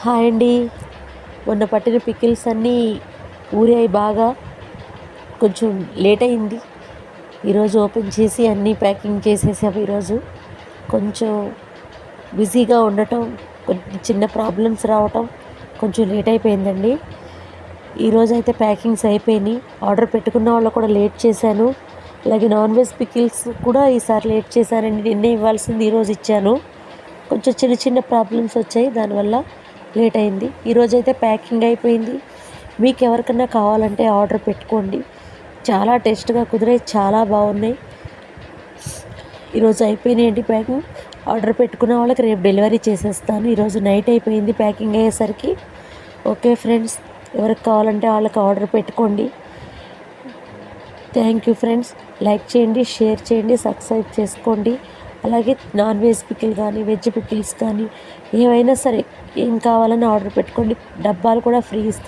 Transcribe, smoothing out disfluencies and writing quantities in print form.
Hi అండి. మొన్న పట్టిన పికిల్స్ అన్నీ ఊరాయి బాగా. కొంచెం లేట్ అయింది. ఈరోజు ఓపెన్ చేసి అన్నీ ప్యాకింగ్ చేసేసాము. ఈరోజు కొంచెం బిజీగా ఉండటం, కొన్ని చిన్న ప్రాబ్లమ్స్ రావటం కొంచెం లేట్ అయిపోయిందండి. ఈరోజు అయితే ప్యాకింగ్స్ అయిపోయినాయి. ఆర్డర్ పెట్టుకున్న వాళ్ళు కూడా లేట్ చేశాను. అలాగే నాన్ వెజ్ పికిల్స్ కూడా ఈసారి లేట్ చేశానండి. నిన్నే ఇవ్వాల్సింది ఈరోజు ఇచ్చాను. కొంచెం చిన్న చిన్న ప్రాబ్లమ్స్ వచ్చాయి, దానివల్ల లేట్ అయింది. ఈరోజు అయితే ప్యాకింగ్ అయిపోయింది. మీకు ఎవరికన్నా కావాలంటే ఆర్డర్ పెట్టుకోండి. చాలా టేస్ట్గా కుదిరాయి, చాలా బాగున్నాయి. ఈరోజు అయిపోయినాయండి ప్యాకింగ్. ఆర్డర్ పెట్టుకున్న వాళ్ళకి రేపు డెలివరీ చేసేస్తాను. ఈరోజు నైట్ అయిపోయింది ప్యాకింగ్ అయ్యేసరికి. ఓకే ఫ్రెండ్స్, ఎవరికి కావాలంటే వాళ్ళకి ఆర్డర్ పెట్టుకోండి. Thank you friends. లైక్ చేయండి, షేర్ చేయండి, సబ్స్క్రైబ్ చేసుకోండి. అలాగే నాన్ వెజ్ పికిల్ కానీ, వెజ్ పికిల్స్ కానీ ఏవైనా సరే ఏం కావాలని ఆర్డర్ పెట్టుకోండి. డబ్బాలు కూడా ఫ్రీ ఇస్తాను.